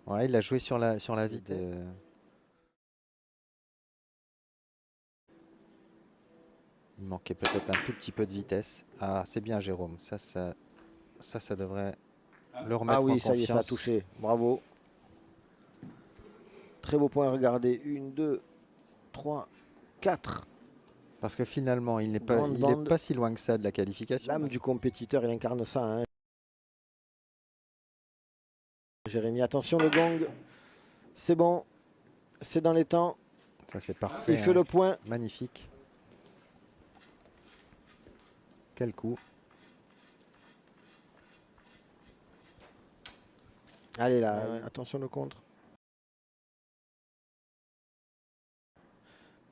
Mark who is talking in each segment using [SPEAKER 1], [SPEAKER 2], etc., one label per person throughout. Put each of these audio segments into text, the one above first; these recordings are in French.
[SPEAKER 1] Ouais, il a joué sur la vide. Il manquait peut-être un tout petit peu de vitesse. Ah, c'est bien Jérôme. Ça devrait le remettre
[SPEAKER 2] Ah oui,
[SPEAKER 1] en
[SPEAKER 2] ça y est, ça a
[SPEAKER 1] confiance.
[SPEAKER 2] touché. Bravo. Très beau point à regarder. 1, 2, 3, 4.
[SPEAKER 1] Parce que finalement, il n'est
[SPEAKER 2] Grande
[SPEAKER 1] est
[SPEAKER 2] bande.
[SPEAKER 1] pas si loin que ça de la qualification.
[SPEAKER 2] L'âme du compétiteur, il incarne ça. Hein. Jérémy, attention le gong. C'est bon. C'est dans les temps.
[SPEAKER 1] Ça, c'est parfait.
[SPEAKER 2] Il fait le point.
[SPEAKER 1] Magnifique. Quel coup.
[SPEAKER 2] Allez là, attention le contre.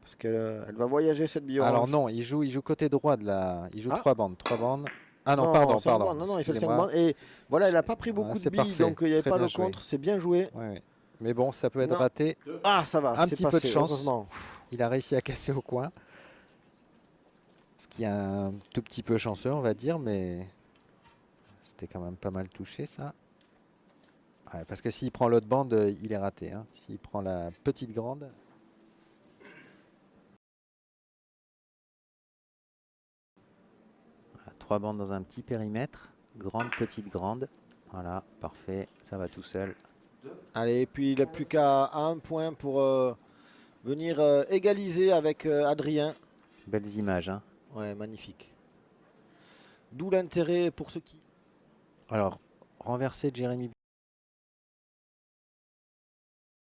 [SPEAKER 2] Parce qu'elle va voyager cette bille orange.
[SPEAKER 1] Alors non, il joue côté droit de la. Il joue 3 bandes. 3 bandes. Ah non,
[SPEAKER 2] non
[SPEAKER 1] pardon.
[SPEAKER 2] Non, il fait 5 bandes. Et voilà, il n'a pas pris beaucoup de billes,
[SPEAKER 1] parfait.
[SPEAKER 2] donc il n'y avait
[SPEAKER 1] Très
[SPEAKER 2] pas
[SPEAKER 1] bien
[SPEAKER 2] le
[SPEAKER 1] joué.
[SPEAKER 2] contre. C'est bien joué.
[SPEAKER 1] Ouais. Mais bon, ça peut être raté.
[SPEAKER 2] Ah, ça va.
[SPEAKER 1] Un petit peu de chance.
[SPEAKER 2] Heureusement.
[SPEAKER 1] Il a réussi à casser au coin. Ce qui est un tout petit peu chanceux, on va dire, mais c'était quand même pas mal touché, ça. Ouais, parce que s'il prend l'autre bande, il est raté. Hein. S'il prend la petite grande. Voilà, 3 bandes dans un petit périmètre. Grande, petite, grande. Voilà, parfait. Ça va tout seul.
[SPEAKER 2] Allez, et puis il n'a plus qu'à 1 point pour venir égaliser avec Adrien.
[SPEAKER 1] Belles images. Hein.
[SPEAKER 2] Ouais, magnifique. D'où l'intérêt pour ceux qui...
[SPEAKER 1] Alors, renverser Jérémy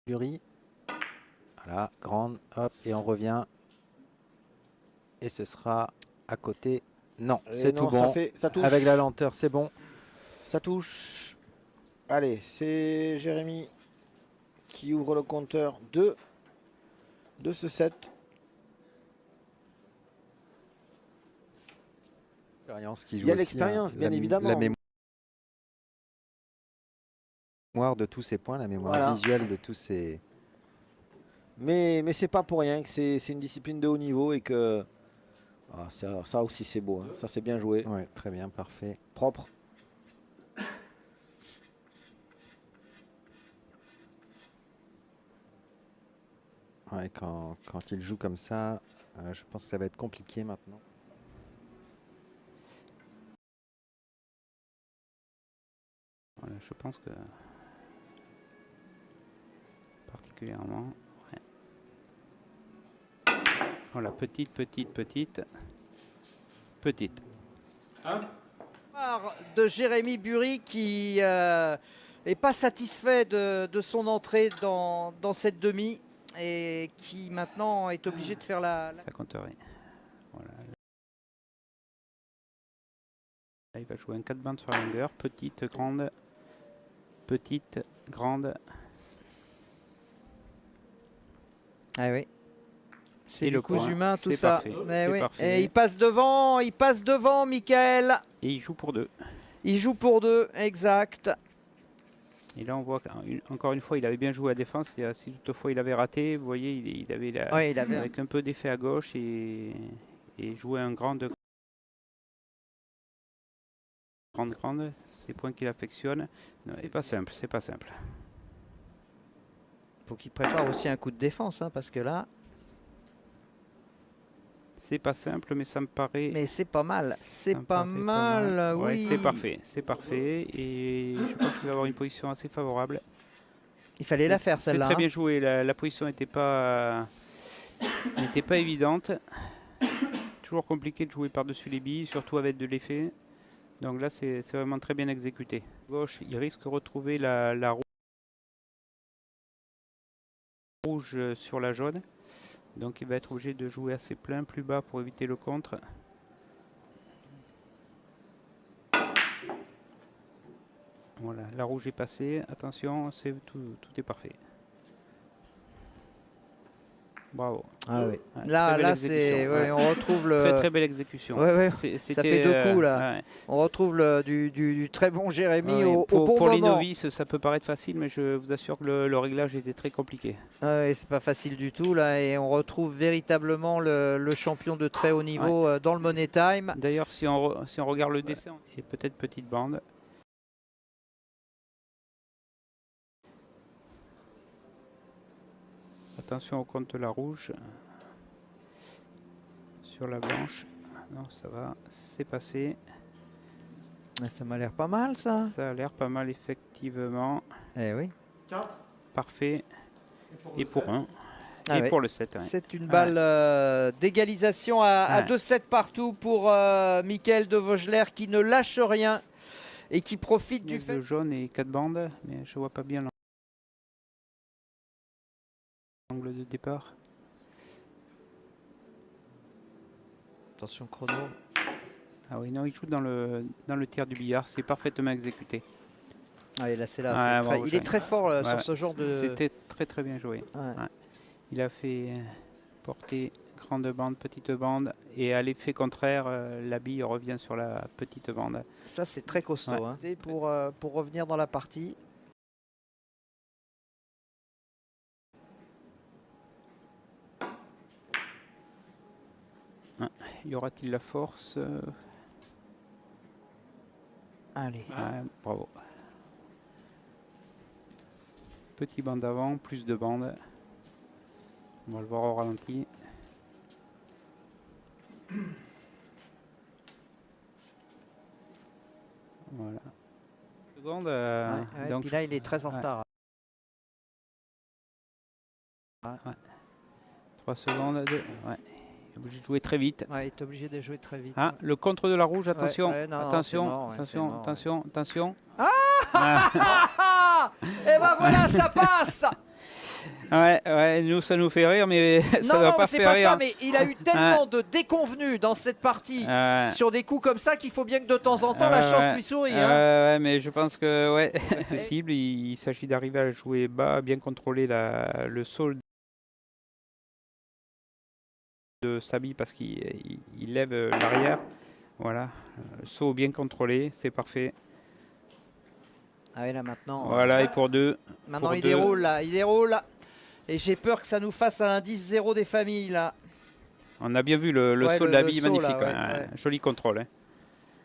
[SPEAKER 1] Bury. Voilà, grande, hop, et on revient. Et ce sera à côté. Non, c'est tout bon.
[SPEAKER 2] Ça touche.
[SPEAKER 1] Avec la lenteur, c'est bon.
[SPEAKER 2] Ça touche. Allez, c'est Jérémy qui ouvre le compteur de ce set.
[SPEAKER 1] Qui joue
[SPEAKER 2] il y a l'expérience, bien évidemment.
[SPEAKER 1] La mémoire de tous ces points, la mémoire visuelle de tous ces...
[SPEAKER 2] Mais c'est pas pour rien que c'est une discipline de haut niveau et que... Ah, ça aussi c'est beau, hein. Ça c'est bien joué.
[SPEAKER 1] Ouais, très bien, parfait.
[SPEAKER 2] Propre.
[SPEAKER 1] Ouais, quand il joue comme ça, je pense que ça va être compliqué maintenant.
[SPEAKER 3] Voilà, je pense que particulièrement. Ouais. Voilà, petite.
[SPEAKER 4] De Jérémy Bury qui n'est pas satisfait de son entrée dans cette demi et qui maintenant est obligé de faire la...
[SPEAKER 3] Ça compterait. Voilà. Là, il va jouer un 4 bandes sur la longueur. Petite, grande.
[SPEAKER 4] Ah oui. C'est le cousu humain, tout ça.
[SPEAKER 3] Parfait.
[SPEAKER 4] Oui.
[SPEAKER 3] Parfait.
[SPEAKER 4] Et il passe devant, Mickaël.
[SPEAKER 3] Et il joue pour 2.
[SPEAKER 4] Il joue pour 2, exact.
[SPEAKER 3] Et là, on voit qu'encore une fois, il avait bien joué à défense. Et si toutefois il avait raté, vous voyez, il avait avec un peu d'effet à gauche et joué un grande, ces points qu'il affectionne. C'est pas simple, c'est pas simple.
[SPEAKER 4] Faut qu'il prépare aussi un coup de défense, hein, parce que là...
[SPEAKER 3] C'est pas simple, mais ça me paraît...
[SPEAKER 4] Mais c'est pas mal, c'est pas mal, oui.
[SPEAKER 3] Ouais, c'est parfait. Et je pense qu'il va avoir une position assez favorable.
[SPEAKER 4] Il fallait la faire, celle-là.
[SPEAKER 3] C'est très bien joué, la position n'était pas évidente. Toujours compliqué de jouer par-dessus les billes, surtout avec de l'effet. Donc là, c'est vraiment très bien exécuté. Gauche, il risque de retrouver la rouge sur la jaune. Donc il va être obligé de jouer assez plein, plus bas pour éviter le contre. Voilà, la rouge est passée. Attention, tout est parfait. Bravo.
[SPEAKER 4] Ah oui.
[SPEAKER 3] Ouais,
[SPEAKER 4] là c'est, on retrouve le...
[SPEAKER 3] Très belle exécution.
[SPEAKER 4] Ça fait 2 coups là. On retrouve du très bon Jérémy au bon moment.
[SPEAKER 3] Pour les novices, ça peut paraître facile, mais je vous assure que le réglage était très compliqué.
[SPEAKER 4] C'est pas facile du tout là, et on retrouve véritablement le champion de très haut niveau dans le Money Time.
[SPEAKER 3] D'ailleurs, si on regarde le dessin, et peut-être petite bande. Attention au contre la rouge. Sur la blanche. Non, ça va, c'est passé.
[SPEAKER 4] Ça m'a l'air pas mal, ça.
[SPEAKER 3] Ça a l'air pas mal, effectivement.
[SPEAKER 4] Eh oui.
[SPEAKER 3] Parfait. Et pour 1.
[SPEAKER 4] Ah
[SPEAKER 3] Et
[SPEAKER 4] ouais.
[SPEAKER 3] pour le 7.
[SPEAKER 4] C'est une balle d'égalisation à
[SPEAKER 3] Ouais.
[SPEAKER 4] 2-7 partout pour Mickaël de Vogelaire qui ne lâche rien et qui profite du fait.
[SPEAKER 3] De jaune et 4 bandes, mais je vois pas bien l'angle de départ.
[SPEAKER 4] Attention chrono.
[SPEAKER 3] Ah oui, non, il joue dans le tiers du billard, c'est parfaitement exécuté.
[SPEAKER 4] Ah, et là, c'est là.
[SPEAKER 3] Ouais,
[SPEAKER 4] c'est
[SPEAKER 3] bravo,
[SPEAKER 4] il est
[SPEAKER 3] Jérémy.
[SPEAKER 4] très fort
[SPEAKER 3] Ouais,
[SPEAKER 4] sur ce genre de.
[SPEAKER 3] C'était très bien joué.
[SPEAKER 4] Ouais.
[SPEAKER 3] Ouais. Il a fait porter grande bande, petite bande, et à l'effet contraire, la bille revient sur la petite bande.
[SPEAKER 4] Ça, c'est très costaud.
[SPEAKER 3] Ouais.
[SPEAKER 4] Hein. Et pour revenir dans la partie.
[SPEAKER 3] Y aura-t-il la force
[SPEAKER 4] Allez.
[SPEAKER 3] Ouais, bravo. Petit bande avant, plus de bandes. On va le voir au ralenti. Voilà. Seconde, donc,
[SPEAKER 4] Puis là, il est très en
[SPEAKER 3] ouais.
[SPEAKER 4] retard.
[SPEAKER 3] 3 secondes. Ouais. Il est obligé de jouer très vite.
[SPEAKER 4] Ouais, il est obligé de jouer très vite.
[SPEAKER 3] Ah, le contre de la rouge, attention,
[SPEAKER 4] ouais, non,
[SPEAKER 3] attention,
[SPEAKER 4] c'est mort, ouais,
[SPEAKER 3] attention,
[SPEAKER 4] c'est mort,
[SPEAKER 3] attention, attention.
[SPEAKER 4] Et ben voilà, ça passe.
[SPEAKER 3] Ouais, nous ça nous fait rire, mais ça
[SPEAKER 4] Non,
[SPEAKER 3] doit
[SPEAKER 4] non,
[SPEAKER 3] pas
[SPEAKER 4] c'est
[SPEAKER 3] faire
[SPEAKER 4] pas
[SPEAKER 3] rire.
[SPEAKER 4] ça, mais il a eu tellement de déconvenus dans cette partie sur des coups comme ça qu'il faut bien que de temps en temps la chance lui sourie. Hein.
[SPEAKER 3] Ouais, mais je pense que ouais, accessible. Il s'agit d'arriver à jouer bas, bien contrôler le saut de Sabi parce qu'il lève l'arrière. Voilà, le saut bien contrôlé, c'est parfait.
[SPEAKER 4] Ah oui, là maintenant.
[SPEAKER 3] Voilà, et pour 2.
[SPEAKER 4] Maintenant,
[SPEAKER 3] pour
[SPEAKER 4] il
[SPEAKER 3] deux.
[SPEAKER 4] déroule là, il déroule là. Et j'ai peur que ça nous fasse un 10-0 des familles là.
[SPEAKER 3] On a bien vu le
[SPEAKER 4] Ouais,
[SPEAKER 3] saut de
[SPEAKER 4] le
[SPEAKER 3] la bille,
[SPEAKER 4] saut,
[SPEAKER 3] magnifique.
[SPEAKER 4] là,
[SPEAKER 3] Ouais.
[SPEAKER 4] ouais.
[SPEAKER 3] Joli contrôle. Hein.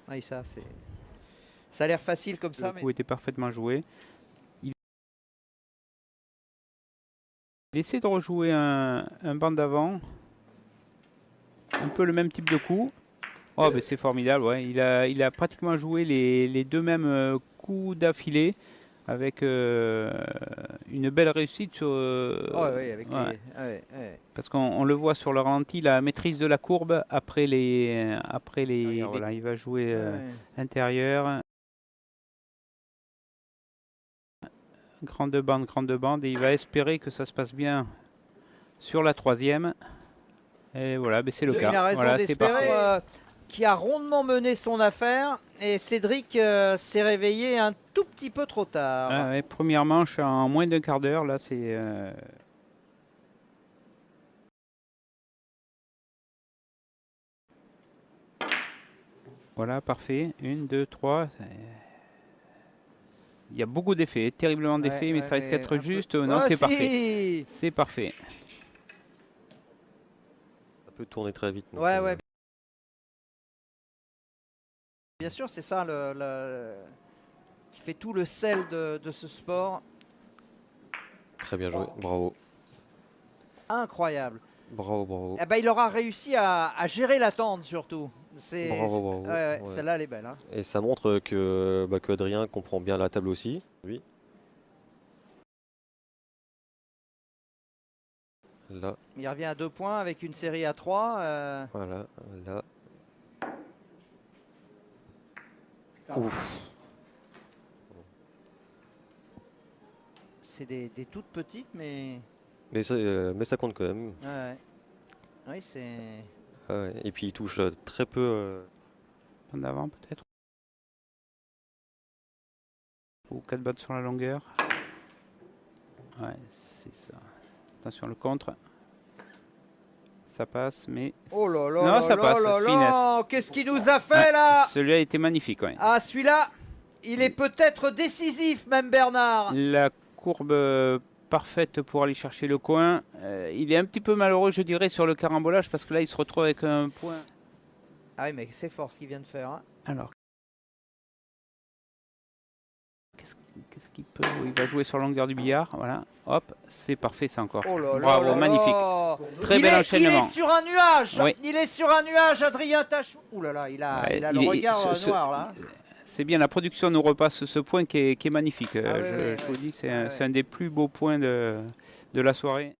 [SPEAKER 4] Oui, ça a l'air facile comme ça.
[SPEAKER 3] Le coup était parfaitement joué. Il essaie de rejouer un banc d'avant. Un peu le même type de coup. Oh, ben c'est formidable. Ouais. Il a pratiquement joué les deux mêmes coups d'affilée avec une belle réussite sur.
[SPEAKER 4] avec
[SPEAKER 3] ouais.
[SPEAKER 4] les.
[SPEAKER 3] Parce qu'on le voit sur le ralenti, la maîtrise de la courbe après les. Voilà, il va jouer intérieur. Grande bande, et il va espérer que ça se passe bien sur la troisième. Et voilà, ben c'est le cas.
[SPEAKER 4] Il a raison
[SPEAKER 3] voilà, c'est
[SPEAKER 4] d'espérer.
[SPEAKER 3] parfait.
[SPEAKER 4] Qui a rondement mené son affaire. Et Cédric s'est réveillé un tout petit peu trop tard.
[SPEAKER 3] Ah ouais, première manche en moins d'un quart d'heure, là c'est. Voilà, parfait. 1, 2, 3. Il y a beaucoup d'effets, terriblement d'effets, mais ça risque d'être juste. Non, c'est parfait. C'est parfait.
[SPEAKER 5] Ça peut tourner très vite. donc,
[SPEAKER 4] Ouais. Bien sûr, c'est ça qui fait tout le sel de ce sport.
[SPEAKER 5] Très bien joué, bravo.
[SPEAKER 4] Incroyable.
[SPEAKER 5] Bravo.
[SPEAKER 4] Eh ben, il aura réussi à gérer l'attente surtout.
[SPEAKER 5] Bravo. Ouais.
[SPEAKER 4] Celle-là, elle est belle. Hein.
[SPEAKER 5] Et ça montre que Adrien comprend bien la table aussi. Oui. Là,
[SPEAKER 4] Il revient à 2 points avec une série à 3.
[SPEAKER 5] voilà, là. Ouf.
[SPEAKER 4] C'est des toutes petites, mais.
[SPEAKER 5] Mais ça compte quand même.
[SPEAKER 4] Ouais. Oui, c'est.
[SPEAKER 5] Ouais. Et puis il touche très peu.
[SPEAKER 3] En avant peut-être. Ou 4 bottes sur la longueur. Ouais, c'est ça. Attention le contre. Ça passe, mais.
[SPEAKER 4] Oh là là,
[SPEAKER 3] non,
[SPEAKER 4] là
[SPEAKER 3] ça
[SPEAKER 4] là
[SPEAKER 3] passe.
[SPEAKER 4] là
[SPEAKER 3] Finesse.
[SPEAKER 4] là, qu'est-ce qu'il nous a fait là?
[SPEAKER 3] Celui-là était magnifique, ouais.
[SPEAKER 4] Ah, celui-là, il est peut-être décisif, même Bernard.
[SPEAKER 3] La courbe parfaite pour aller chercher le coin. Il est un petit peu malheureux, je dirais, sur le carambolage parce que là, il se retrouve avec un point.
[SPEAKER 4] Ah oui, mais c'est fort ce qu'il vient de faire. Hein.
[SPEAKER 3] Alors, qu'est-ce qu'il peut il va jouer sur la longueur du billard. Voilà, hop, c'est parfait ça encore.
[SPEAKER 4] Oh là là
[SPEAKER 3] Bravo,
[SPEAKER 4] là
[SPEAKER 3] magnifique.
[SPEAKER 4] là.
[SPEAKER 3] Très
[SPEAKER 4] il
[SPEAKER 3] bel
[SPEAKER 4] est,
[SPEAKER 3] enchaînement.
[SPEAKER 4] Il est sur un nuage.
[SPEAKER 3] Oui.
[SPEAKER 4] Il est sur un nuage, Adrien Tachou. Ouh là là, il a
[SPEAKER 3] Ouais,
[SPEAKER 4] le
[SPEAKER 3] il est-
[SPEAKER 4] regard
[SPEAKER 3] ce-
[SPEAKER 4] noir là.
[SPEAKER 3] C'est bien, la production nous repasse ce point qui est magnifique.
[SPEAKER 4] Ah oui,
[SPEAKER 3] je
[SPEAKER 4] oui,
[SPEAKER 3] je vous
[SPEAKER 4] oui.
[SPEAKER 3] dis, c'est
[SPEAKER 4] Ouais,
[SPEAKER 3] c'est un des plus beaux points de la soirée.